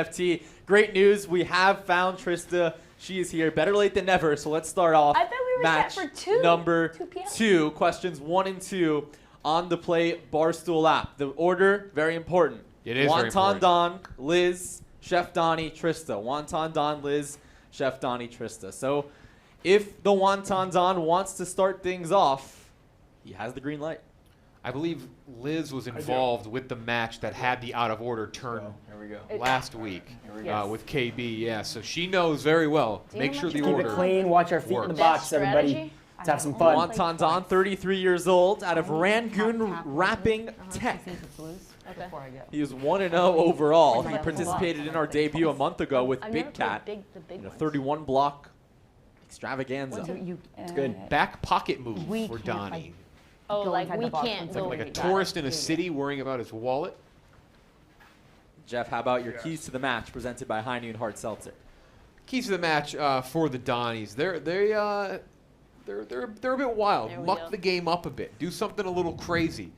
PFT. Great news. We have found Trysta. She is here. Better late than never. So let's start off. I thought we were match set for two. Number 2 p.m. 2. Questions 1 and 2 on the Play Barstool app. The order, very important. It is very Wonton important. Don, Liz, Chef Donnie, Trysta. Wonton Don, Liz, Chef Donnie, Trysta. So if the Wonton Don wants to start things off, he has the green light. I believe Liz was involved with the match that had the out-of-order turn last week with KB. Yeah, so she knows very well. Make sure the Keep it order clean, watch our feet in the works. box, everybody. Let's have some fun. Wonton Don, 33 years old, out of Rangoon Rapping Tech. Okay. He is 1-0 overall. He participated in our debut a month ago with I've Big never Cat played the big in a ones. 31-block extravaganza. It's good. Back pocket move We for can't, Donnie. Oh, Go like inside we the box. can't It's go. Like a Got it. tourist in a city worrying about his wallet. Jeff, how about your keys to the match presented by High Noon Hard Seltzer? Keys to the match for the Donnies. They're a bit wild. There we Muck go. the game up a bit. Do something a little crazy.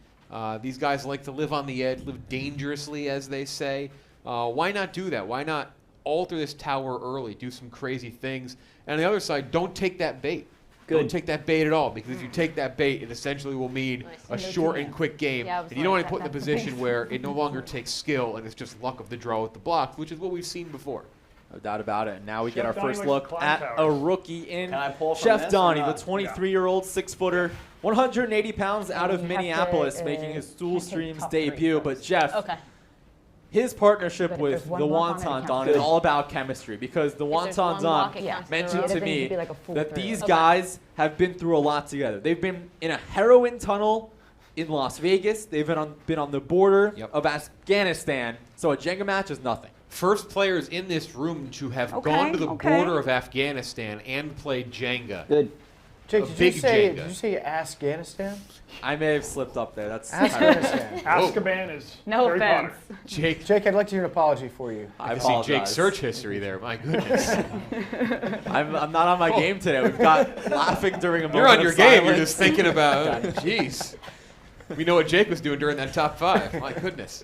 These guys like to live on the edge, live dangerously, as they say. Why not do that? Why not alter this tower early? Do some crazy things. And on the other side, don't take that bait. Don't take that bait at all, because if you take that bait, it essentially will mean a short and quick game. Yeah, I was and you don't want like, to put in the that's the position where it no longer takes skill and it's just luck of the draw with the blocks, which is what we've seen before. No doubt about it. And now we get our Chef Donnie first likes look to climb at a towers. rookie in Can I pull from Chef this or Donnie, the not? 23-year-old 6-footer, 180 pounds out of You have to, Minneapolis, making his Stool can't take Streams top 3 debut. first. But Jeff, Okay. his partnership But if with there's the one block on it, it Wonton counts. Don is Good. all about chemistry, because the If there's Wonton one Don block, it counts. mentioned It to doesn't need me to be like a full that through. these Okay. guys have been through a lot together. They've been in a heroin tunnel in Las Vegas. They've been on the border of Afghanistan. So a Jenga match is nothing. First players in this room to have gone to the border of Afghanistan and played Jenga. Good. Jake, A did big you say Jenga. Afghanistan? I may have slipped up there. That's Afghanistan. Azkaban is No Harry offense. Potter. Jake, Jake, I'd like to hear an apology for you. I I see apologize. Jake's search history there. My goodness. I'm not on my game today. We've got laughing during a moment You're on your of game. You're silence. just thinking about, jeez. We know what Jake was doing during that top 5. My goodness.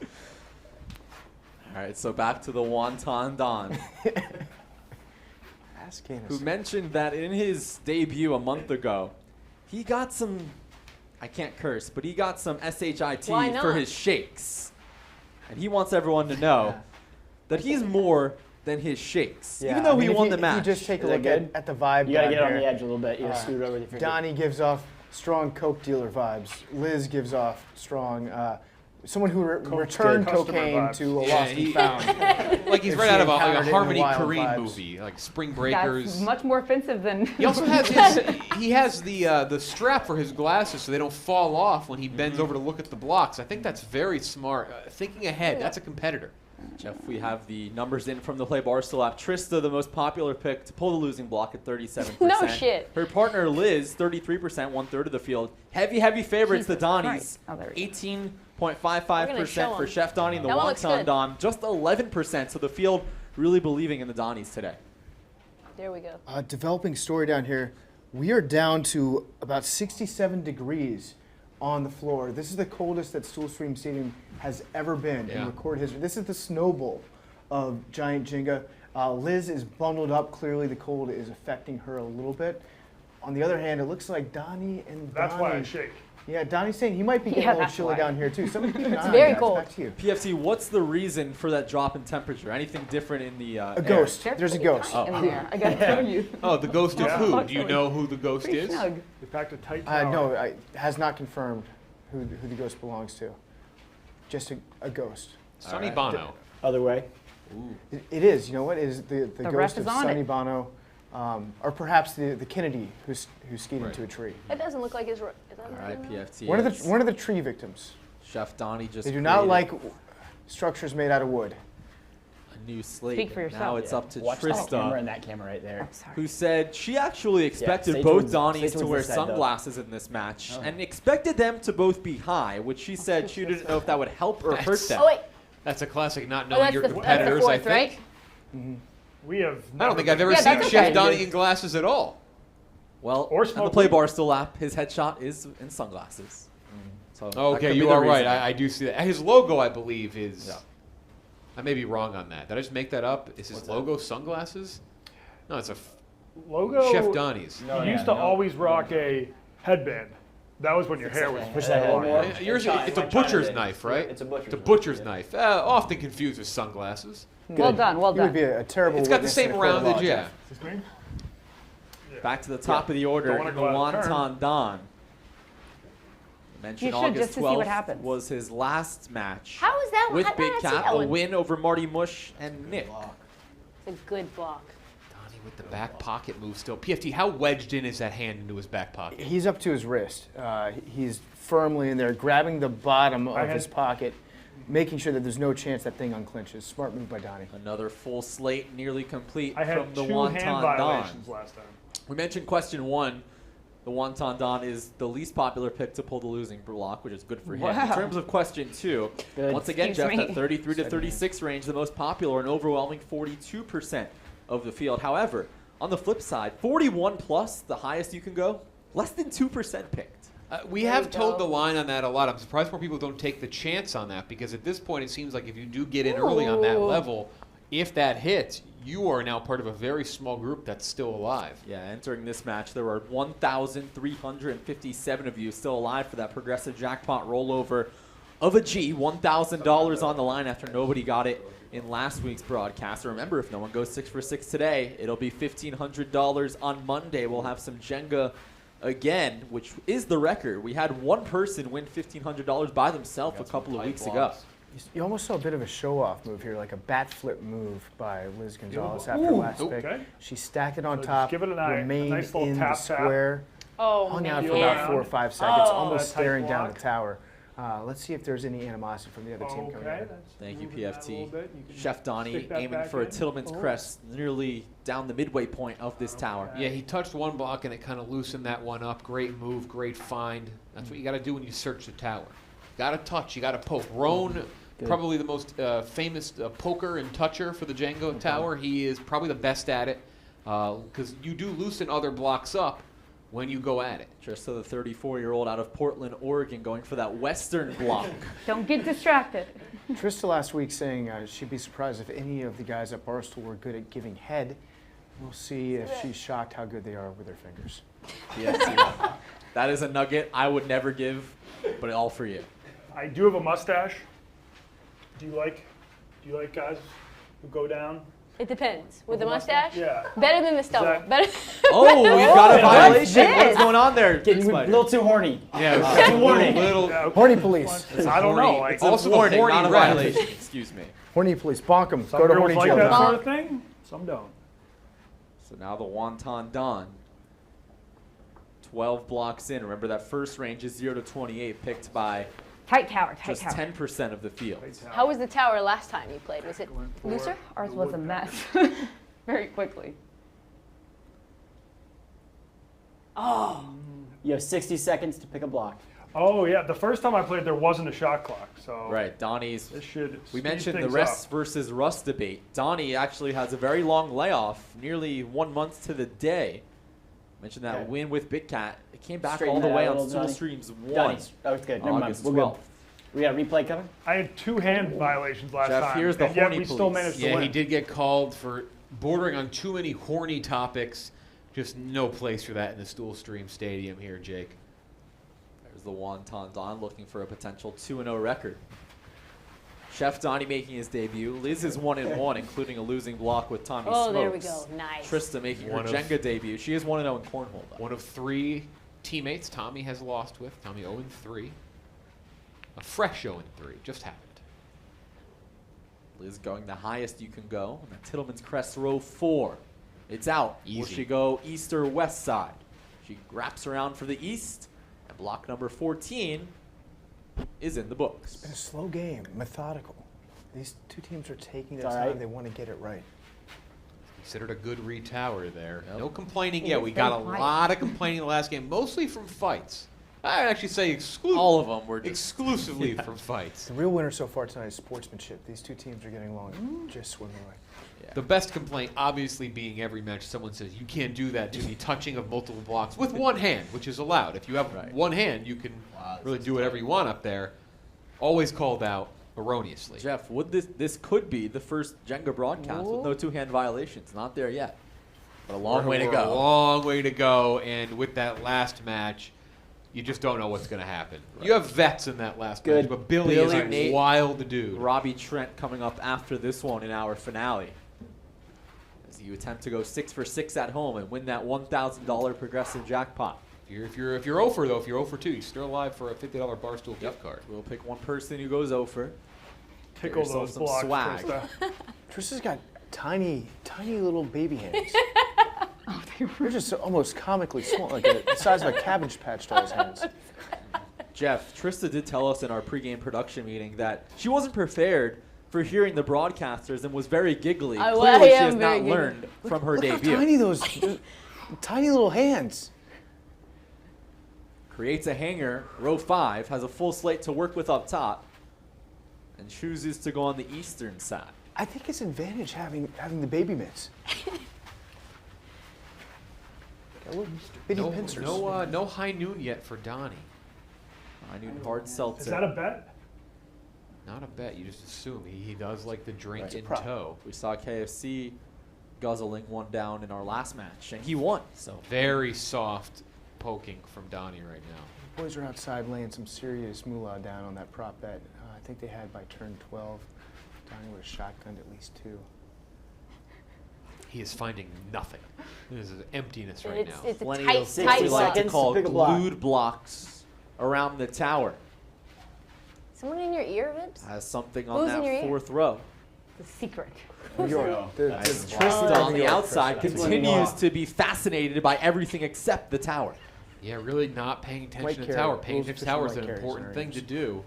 All right, so back to the Wonton Don, who Afghanistan. mentioned that in his debut a month ago, he got some, I can't curse, but he got some SHIT Why for not? his shakes. And he wants everyone to know that he's more than his shakes. Yeah, Even though I mean, he if won you- the match. If you just take a Is that look at, good? at the vibe You gotta down get on here, the edge a little bit. You gotta scoot over with your finger. Donnie gives off strong Coke dealer vibes. Liz gives off strong, someone who returned customer cocaine vibes. to a Yeah, lost he- and found. Like he's If right she out of like encountered a it in Harmony Wild Korine Vibes. movie, like Spring That's Breakers. much more offensive than. He also has he has the strap for his glasses so they don't fall off when he bends over to look at the blocks. I think that's very smart. Thinking ahead, that's a competitor. Jeff, we have the numbers in from the Play Barstool app. Trista, the most popular pick to pull the losing block at 37%. No shit. Her partner, Liz, 33%, 1/3 of the field. Heavy favorites, the Jesus Donnies. Christ. Oh, there we go. 18.55% for 'em. Chef Donnie and the That one looks Wonton good. Don. Just 11%, so the field really believing in the Donnies today. There we go. Developing story down here. We are down to about 67 degrees on the floor. This is the coldest that Stool Stream Stadium has ever been Yeah. in record history. This is the snow bowl of Giant Jenga. Liz is bundled up. Clearly the cold is affecting her a little bit. On the other hand, it looks like Donnie and That's Donnie. why I shake. Yeah, Donnie's saying he might be getting Yeah, a little that's chilly why. down here too. Somebody keep an eye on very that. cold. Back to you. PFT, what's the reason for that drop in temperature? Anything different in the A ghost. There's a ghost. In there. I gotta tell you. Oh, the ghost of Yeah. who? Do you know who the ghost Pretty is? snug. We packed a tight tower. No, has not confirmed who the ghost belongs to. Just a ghost. Sonny right. Bono. Other way. It is. You know what? It is the ref ghost is of on Sonny it. Bono, or perhaps the Kennedy who skied into a tree. It doesn't look like his. Is that All right, right? PFT. One it's of the tree victims. Chef Donnie just They do not created like structures made out of wood. a new slate. Speak for Now yourself. it's up to Watch that camera Trista, and that camera right there. Sorry. who said she actually expected stay both towards- Donnies stay to towards wear this side, though. sunglasses in this match and expected them to both be high, which she said she didn't know if that would help or hurt them. Oh wait. That's a classic not Oh, knowing that's your the, that's the competitors, fourth, I think. right? We have. I don't think I've ever Yeah, seen that's Chef okay. Donnie in glasses at all. Well, Or on the smoke Play weed. Barstool app, his headshot is in sunglasses. So that Okay, could be you the are right. reason. I do see that. His logo, I believe, is I may be wrong on that. Did I just make that up? Is his logo sunglasses? No, it's a Logo. Chef Donnie's. You used to always rock a headband. That was when your hair was Push that long. headband. Yeah, yours, China- it's a like China butcher's did. knife, right? Yeah, it's a butcher's It's a knife, butcher's yeah. knife. Often confused with sunglasses. Well done, well He would done. be a terrible. It's got the witness in same a court of law, roundage, yeah. Jeff. Is this me? Back to the top of the order, Don't wanna in the go out of turn. Wonton Don. Mentioned You should, August just to see what 12th happens. was his last match How is that? with How did Big I not see Cat, that a one? win over Marty Mush and Nick. It's a good block. Donnie with the back pocket move still. PFT, how wedged in is that hand into his back pocket? He's up to his wrist. He's firmly in there, grabbing the bottom of his pocket, making sure that there's no chance that thing unclinches. Smart move by Donnie. Another full slate, nearly complete I had from the 2 hand Wonton Don. violations last time. We mentioned question 1. The Wonton Don is the least popular pick to pull the losing block, which is good for him. In Wow. terms of question 2, Good. once again, Excuse Jeff, me. that 33 to 36 range, the most popular, an overwhelming 42% of the field. However, on the flip side, 41 plus, the highest you can go, less than 2% picked. We There have you told go. the line on that a lot. I'm surprised more people don't take the chance on that because at this point it seems like if you do get in early on that Ooh. level, if that hits, you are now part of a very small group that's still alive. Yeah, entering this match, there were 1,357 of you still alive for that progressive jackpot rollover of a G. $1,000 on the line after nobody got it in last week's broadcast. Remember, if no one goes 6 for 6 today, it'll be $1,500 on Monday. We'll have some Jenga again, which is the record. We had one person win $1,500 by themselves a couple of weeks ago. You almost saw a bit of a show-off move here, like a bat flip move by Liz Gonzalez after last pick. Okay. She stacked it on So just top, give it a remained nice little in the tap, tap. square, Oh, hung man. out for Yeah. about 4 or 5 seconds, Oh. almost That tight staring down block. the tower. Let's see if there's any animosity from the other team coming Okay. in. that's Thank you, moving that a PFT. little bit. You can Chef Donnie stick that aiming back for a in. Tillman's Oh. crest, nearly down the midway point of this tower. Yeah, he touched one block and it kind of loosened that one up. Great move, great find. That's what you got to do when you search the tower. Got to touch, you got to poke. Roan, probably the most famous poker and toucher for the Django tower. He is probably the best at it because you do loosen other blocks up when you go at it. Trysta, the 34-year-old out of Portland, Oregon, going for that western block. Don't get distracted. Trysta last week saying she'd be surprised if any of the guys at Barstool were good at giving head. We'll see if she's shocked how good they are with their fingers. Yes, that is a nugget I would never give, but all for you. I do have a mustache. Do you like guys who go down? It depends. With the mustache? Yeah. Better than the stubble. that- Better. Oh, we've got a violation. this? What's going on there? Getting a Spider? little too horny. Yeah, Too horny. little Yeah, okay. Horny police. I don't know. horny. Like, It's a Also the warning, horny not a rat. violation. Excuse me. Horny police, bonk them. some Go to girls horny like jail. that now. sort of thing. Some don't. So now the Wonton Don. 12 blocks in. Remember that first range is 0 to 28, picked by Tight tower, tight just tower. 10% of the field. How was the tower last time you played? Was it Going for looser? Ours the was a woodpecker. mess. Very quickly. Oh. You have 60 seconds to pick a block. Oh yeah, the first time I played, there wasn't a shot clock, so Right, Donnie's. this should. We speed mentioned the things rest up. versus rust debate. Donnie actually has a very long layoff, nearly 1 month to the day. Mentioned that Okay. win with Big Cat. It came back Straighten all the that way out on a little, Stool Donnie. Streams 1. Donnie's. Oh, it's good. Never mind. August We're 12th. good. We got a replay coming? I had 2 hand violations last Jeff, time, here's the and yet horny we still police. managed to Yeah, win. he did get called for bordering on too many horny topics. Just no place for that in the Stool Stream Stadium here, Jake. There's the Wonton Don looking for a potential 2-0 record. Chef Donnie making his debut. Liz is 1-1, including a losing block with Tommy Oh, Smokes. there we go. Nice. Trista making her One of- Jenga debut. She is 1-0 in cornhole, though. One of 3 teammates Tommy has lost with. Tommy 0-3. A fresh 0-3. Just happened. Liz going the highest you can go. And the Tillman's Crest row 4. It's out. Will Easy. she go east or west side? She wraps around for the east. And block number 14 is in the books. It's been a slow game, methodical. These two teams are taking their It's all time. right. They want to get it right. Considered a good retower there. Yep. No complaining It yet. is We got a very quiet. lot of complaining in the last game, mostly from fights. I'd actually say All of them were just exclusively from fights. The real winner so far tonight is sportsmanship. These two teams are getting along just swimmingly. The best complaint, obviously, being every match someone says you can't do that to the touching of multiple blocks with one hand, which is allowed. If you have Right. one hand, you can really do whatever you want up there. Always called out. erroneously. Jeff, would this could be the first Jenga broadcast with no two-hand violations. Not there yet, but a long way to We're go. A long way to go, and with that last match, you just don't know what's going to happen. Right. You have vets in that last match, but Billy is a Nate, wild dude. Robbie Trent coming up after this one in our finale. As you attempt to go 6 for 6 at home and win that $1,000 progressive jackpot. If you're 0 for though, if you're 0 for 2, you're still alive for a $50 Barstool gift card. We'll pick one person who goes 0 for. Tickle those blocks, swag. Trysta. Trista's got tiny little baby hands. They're just almost comically small, like the size of a Cabbage Patch Doll's hands. Jeff, Trysta did tell us in our pregame production meeting that she wasn't prepared for hearing the broadcasters and was very giggly. Clearly, she has not learned from her debut. How tiny those tiny little hands. Creates a hanger, row 5, has a full slate to work with up top, and chooses to go on the eastern side. I think it's an advantage having the baby mitts. Got little bitty pincers. No high noon yet for Donnie. I knew hard seltzer. Is that a bet? Not a bet. You just assume he does like the drink That's a in prop. tow. We saw KFC guzzling one down in our last match, and he won. So Very soft poking from Donnie right now. Boys are outside laying some serious moolah down on that prop bet. I think they had by turn 12. Donnie would have shotgunned at least 2. He is finding nothing. This is emptiness right now. It's a plenty tight, of what tight we like to seconds call to pick a block. glued blocks around the tower. Someone in your ear, Vince? Has something on Who's in your that ear? 4th row. The secret. New York. As The- Trysta on the outside Trysta. continues to be fascinated by everything except the tower. Yeah, really not paying White attention to carrot. tower. Paying Rules attention to tower is official an white important carrots thing in to our do.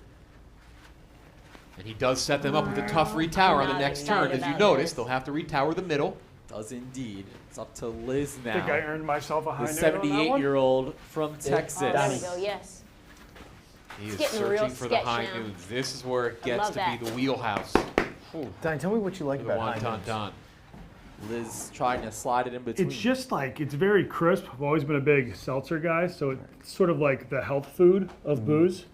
And he does set them up with a tough retower on the not next excited turn. As you about notice, this. they'll have to retower the middle. Does indeed. It's up to Liz I think I now. earned myself a high The note on that one. 78-year-old from Oh, Texas. there we Donnie. go, yes. He is getting real searching for the sketch high now. noons. This is where it I gets love to that. be the wheelhouse. Donnie, tell me what you like The about high wonton noons. don. Liz trying to slide it in between. It's just like, it's very crisp. I've always been a big seltzer guy, so it's sort of like the health food of booze.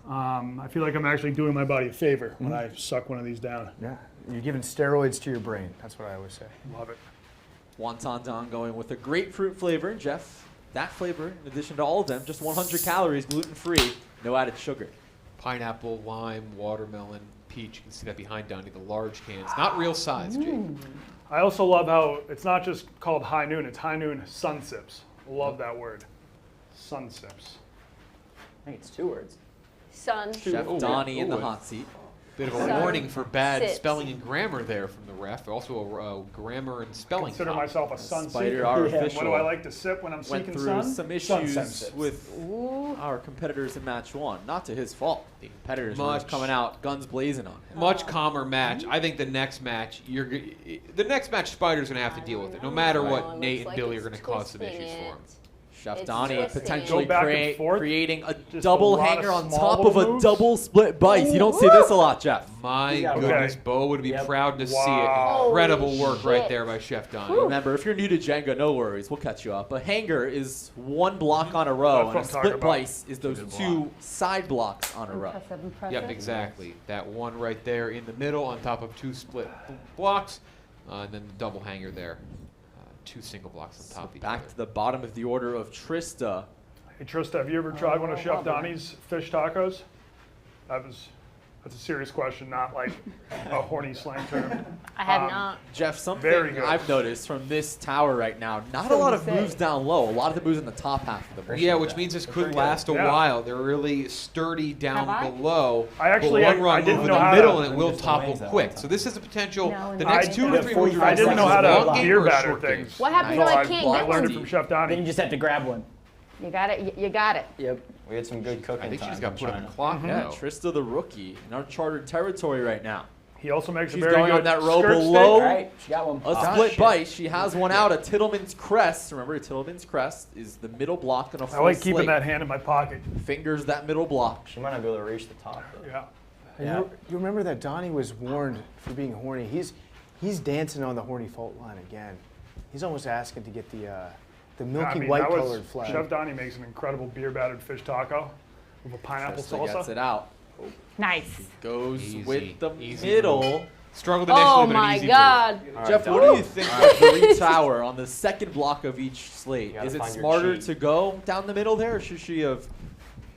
I feel like I'm actually doing my body a favor when I suck one of these down. Yeah, you're giving steroids to your brain. That's what I always say. Love it. Wonton Don going with a grapefruit flavor. And Jeff, that flavor, in addition to all of them, just 100 calories, gluten-free, no added sugar. Pineapple, lime, watermelon, peach. You can see that behind Donnie, the large cans. Not real size, Jake. I also love how it's not just called high noon, it's high noon sun sips. Love that word. Sun sips. I think it's 2 words. Sun. Chef Oh, Donnie in the ooh. hot seat. Bit of a Sun warning for bad sips. spelling and grammar there from the ref. Also a grammar and spelling. Consider cop. myself a sun Spider, seeker. our What official, do I like to sip when I'm went seeking through sun? some Sun issues sips. with our competitors in match 1. Not to his fault. The competitors were just Much. coming out guns blazing on him. Much calmer match. I think the next match, Spider's gonna have to deal with it. No matter Oh, what, it Nate looks and like Billy are it's gonna cause some twisting issues for it. him. Chef It's Donnie twisting. potentially Go back and forth. creating a Just double a lot hanger of on small top of a little moves. double split bice. You don't see this a lot, Jeff. My Yeah, okay. goodness, Bo would be Yep. proud to see it. Wow. Incredible Holy work right shit. there by Chef Donnie. Remember, if you're new to Jenga, no worries. We'll catch you up. A hanger is one block on a row, That's and what a I'm talking split about. bice is those two side blocks on a row. Impressive, impressive. Yep, exactly. That one right there in the middle on top of 2 split blocks, and then the double hanger there. 2 single blocks on top of each Back other. to the bottom of the order of Trysta. Hey Trysta, have you ever tried one of Chef Donnie's fish tacos? That's a serious question, not like a horny slang term. I have not. Jeff, something Very good. I've noticed from this tower right now, not a lot of moves down low. A lot of the moves in the top half of the board. Yeah, which means this could last a Yeah. while. They're really sturdy down Have I? below. I actually- but one I run didn't move in know the how middle to- and it will Just topple lanes that quick. one So this is a potential. No, The no. next I 2 or 3 moves. I didn't know how long to game beer or batter short game? things. What happens Nice. if I So can't I get learned it one? from Chef Then you Donnie. just have to grab one. You got it. You got it. Yep. We had some good cooking I think she time just got in put on China. the clock Yeah, now. Trista the rookie in uncharted territory right now. He also makes She's a very going good on that row skirt below. steak. All right, she got one. A split bice. She has one out. A Tittleman's Crest. Remember, a Tittleman's Crest is the middle block on a I full like keeping slate. that hand in my pocket. Fingers that middle block. She might not be able to reach the top. Though. Yeah. Yeah. You remember that Donnie was warned for being horny. He's dancing on the horny fault line again. He's almost asking to get the milky white colored flag. Chef Donnie makes an incredible beer battered fish taco with a pipineapple Trista gets salsa. it out. Nice. Goes Easy, with the easy middle. Struggled initially, Oh but an my easy God. Jeff, Donnie. what do you think of the retower on the second block of each slate? gotta Is it find your smarter cheat. to go down the middle there, or should she have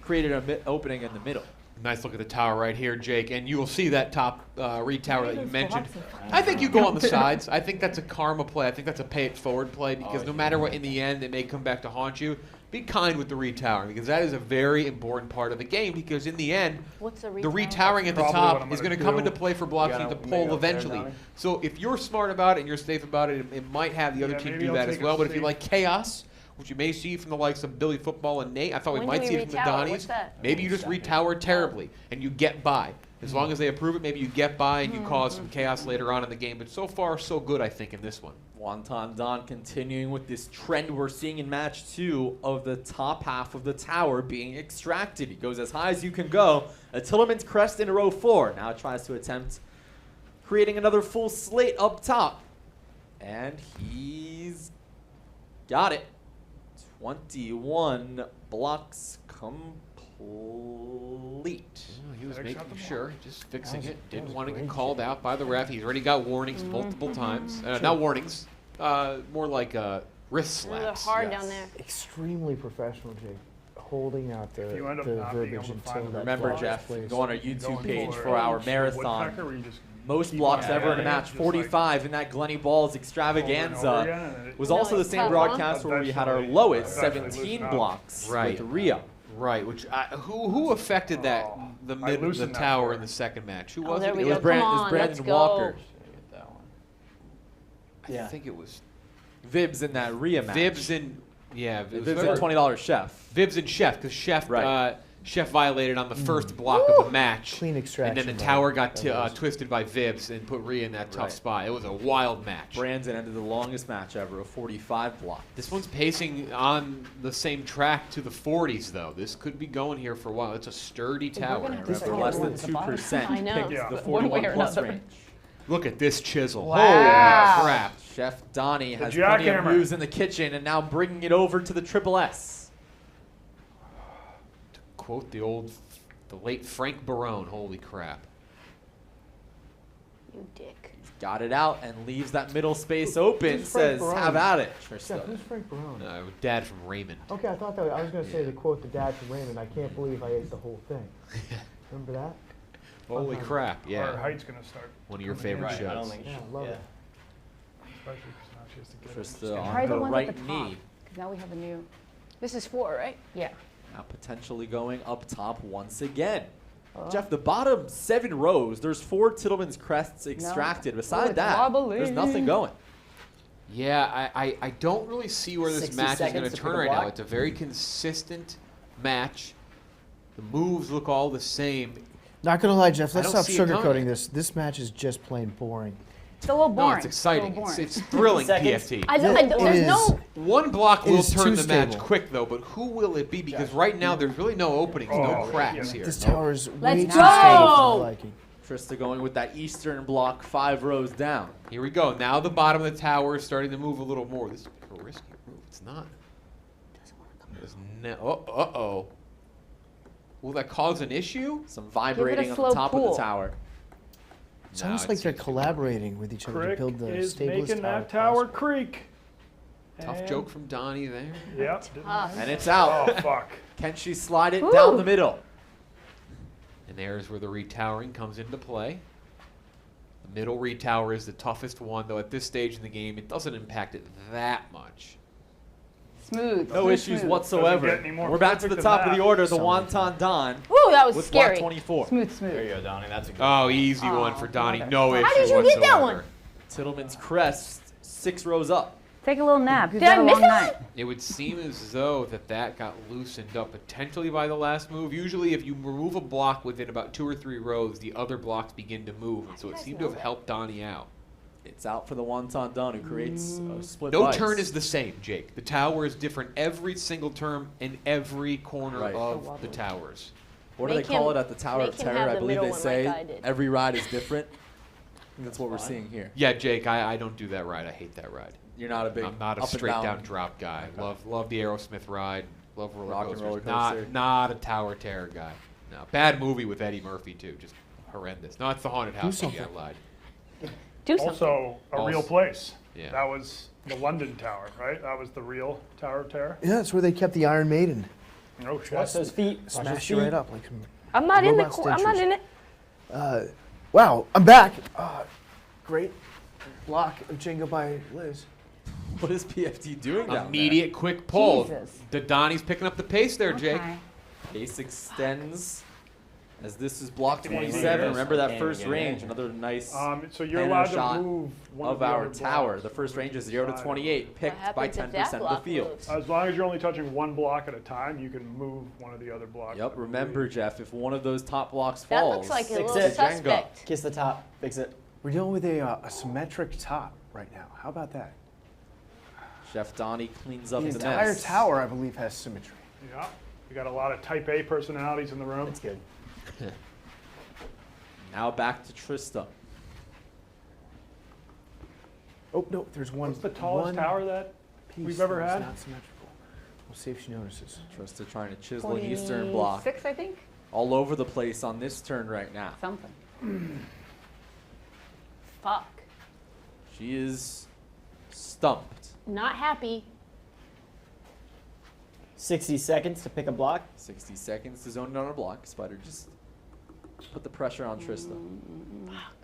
created an opening in the middle? move. Nice look at the tower right here, Jake, and you will see that top retower that you mentioned. I think you go on the sides. I think that's a karma play. I think that's a pay it forward play because no matter what, in the end, it may come back to haunt you. Be kind with the retowering because that is a very important part of the game because in the end, What's the the retower? retowering at the Probably what top I'm is gonna going to come do. into play for blocks you You need to gotta make pull up there, eventually. Donnie. So if you're smart about it and you're safe about it, it might have the other Yeah, team maybe do I'll that as take a well. But if you safe. like chaos, which you may see from the likes of Billy Football and Nate, I thought we When might do see we it from the retower? Donnies. What's that? Maybe you just retower terribly and you get by. As long as they approve it, maybe you get by and you cause some chaos later on in the game. But so far, so good, I think, in this one. Wonton Don continuing with this trend we're seeing in match 2 of the top half of the tower being extracted. He goes as high as you can go. A Tillerman's Crest in row 4. Now tries to attempt creating another full slate up top. And he's got it. 21 blocks complete. He was Fix making up the sure, just fixing That it. was Didn't want to get great, called Jake. out by the ref. He's already got warnings multiple times. Not warnings, more like wrist They're slaps. hard Yes. down there. Extremely professional, Jake. Holding out the, You end up the not being verbiage able to until find that them. Remember, block is Jeff, placed. go on our YouTube Going page for for our a marathon. woodpecker where you just Most keep blocks on ever in a adding it, match, just 45 in that Glenny Balls over and over extravaganza. again, and it- Was No, also the it's same tough, huh? broadcast where we had our Eventually- lowest, eventually 17 loosen up. blocks Right. with Rio. Right, which who affected that Oh, the I mid the loosened that tower for in the second match? Who Oh, was there it? we It go. was, Come Brandon, on, let's Brandon go. Walker. Get that one. I Yeah. think it was Vibs in that Rio match. Vibs and it was Vibs and $20 Chef. Vibs and Chef because Chef Right. Chef violated on the first block of the match. Clean And extraction. then the by- tower got by those. twisted by Vibs and put Rhea in that tough Right. spot. It was a wild match. Brandon ended the longest match ever, a 45 block. This one's pacing on the same track to the 40s, though. This could be going here for a while. It's a sturdy tower. gonna have This to Remember, tower less than was 2% I know. picked Yeah. the One way 41 or plus another. range. Look at this chisel. Wow. Holy crap. Chef Donnie The has plenty of jackhammer. moves in the kitchen and now bringing it over to the Triple S. To quote the late Frank Barone, holy crap. You dick. Got it out and leaves that middle space open. Who's Frank Says, Barone? have at it, Jeff, Trysta. who's Frank Barone? Dad from Raymond. Okay, I thought that I was going to say the quote, the dad from Raymond, I can't believe I ate the whole thing. Remember that? Holy crap, Our yeah. height's gonna start. One of your coming in. favorite Right, I don't shows. think Yeah, she- love yeah. it. Especially 'cause now she has to get Trysta it. on Try the her ones right at the top. knee. 'Cause now we have a new. This is 4, right? Yeah. Now potentially going up top once again. Jeff, the bottom 7 rows, there's 4 Tittleman's Crests extracted. Beside it's that, wobbly. there's nothing going. Yeah, I don't really see where this 60 match is going seconds to to turn pick a right now. block? It's a very consistent match. The moves look all the same. Not going to lie, Jeff, I let's don't stop see it coming. sugarcoating this. This match is just plain boring. It's a little boring. No, it's exciting. A little boring. It's thrilling, Seconds. PFT. It There's is- no. One block It will is turn too the match stable. quick, though, but who will it be? Because right now there's really no openings, no Oh, cracks yeah. here. This tower is way Let's too go! stable for my liking. Trysta going with that Eastern block 5 rows down. Here we go. Now the bottom of the tower is starting to move a little more. This is a risky move. It's not. There's uh-oh. Will that cause an issue? Some vibrating on slow the top of pull. the tower. It's No, almost it like they're seems to be collaborating with each other to Crick build the is stablest making tower that tower possible. creak. Tough And- joke from Donnie there. Yep. Tough. And it's out. Oh, fuck. Can she slide it Ooh. down the middle? And there's where the retowering comes into play. The middle retower is the toughest one, though at this stage in the game, it doesn't impact it that much. Smooth. No smooth, issues smooth. whatsoever. Doesn't get any more We're back to the perfect top than of the that. order. The Something. Wonton Don Woo, that was with scary. block 24. Smooth, There smooth. you go, Donnie. That's a good Oh, one. easy one Oh, for Donnie. mother. No issue How did you get that whatsoever. one? Tittleman's Crest, 6 rows up. Take a little nap. You've Did I had a miss long that night. It would seem as though that got loosened up potentially by the last move. Usually, if you remove a block within about 2 or 3 rows, the other blocks begin to move, and so it seemed to have helped Donnie out. It's out for the Wonton Don, who creates a split No vice. turn is the same, Jake. The tower is different every single turn in every corner Right. of the towers. What do they Make call him- it at the Tower make of him Terror? have I the believe middle they one say like I did. every ride is different. I think that's what we're seeing here. Yeah, Jake, I don't do that ride. I hate that ride. You're not a big I'm not a up and straight down down drop guy. Okay. Love the Aerosmith ride. Love roller Rock and coasters. roller coaster. Not a Tower Terror guy. No, bad movie with Eddie Murphy too. Just horrendous. No, it's the haunted house. something. I lied. Do something. Also, a real place. Yeah. That was the London Tower, right? That was the real Tower of Terror. Yeah, that's where they kept the Iron Maiden. Oh shit. Watch those feet. Watch those Smash you right feet. up like some. I'm not in the. robot I'm not stitchers. in it. Wow, I'm back. Great block of Jenga by Liz. What is PFT doing down Immediate quick pull. Jesus. The Donnie's picking up the pace there, Jake. Okay. there? Pace extends as this is block Can you 27. do Remember that this? first Can you range. get Another nice So you're Banner allowed shot to move one of the our other tower. blocks. The first range is 0 to 28, picked What by happens if 10% that of the block field. moves? As long as you're only touching one block at a time, you can move one of the other blocks. Yep, remember, Jeff, if one of those top blocks That falls, looks like a Fix little it. Jenga. suspect. Kiss the top. Fix it. We're dealing with a symmetric top right now. How about that? Chef Donnie cleans up The the entire mess. tower, I believe, has symmetry. Yeah. We got a lot of Type A personalities in the room. That's good. Now back to Trysta. Oh no, there's one. What's the tallest one tower that piece we've ever that's had? Not symmetrical. We'll see if she notices. Trysta trying to chisel an eastern block. 6, I think. All over the place on this turn right now. Something. Fuck. She is stumped. Not happy. 60 seconds to pick a block. 60 seconds to zone it on a block. Spider just put the pressure on Trysta. Fuck.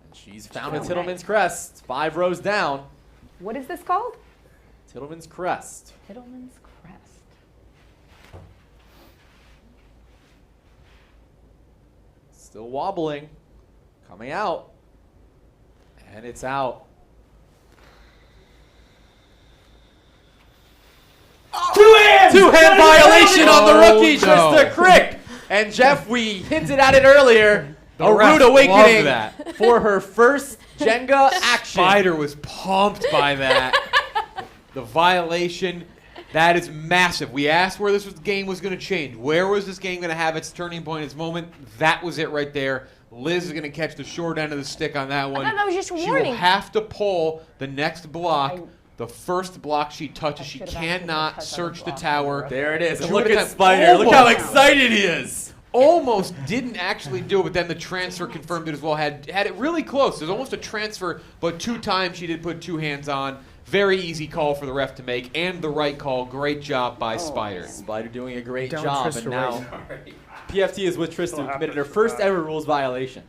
And she's found a Tittleman's Crest. 5 rows down. What is this called? Tittleman's Crest. Fiddleman's Crest. Still wobbling. Coming out. And it's out. Two-hand violation on the rookie, no. Trysta Crick. And Jeff, we hinted at it earlier. The A ref rude awakening loved that. for her first Jenga action. Spider was pumped by that. The violation, that is massive. We asked where this game was going to change. Where was this game going to have its turning point, its moment? That was it right there. Liz is going to catch the short end of the stick on that one. thought that was just a She warning. will have to pull the next block. I- The first block she touches, she should've asked her to cannot touch on the search the block. tower. There it is. And Two look at a at time. Spider. Look how Almost. excited he is. Almost didn't actually do it, but then the transfer confirmed it as well. Had it really close. There's almost a transfer, but 2 times she did put 2 hands on. Very easy call for the ref to make, and the right call. Great job by Spider. Spider doing a great Down job. Trysta And now right PFT is with Still Trysta, who happens committed her with first that. ever rules violation.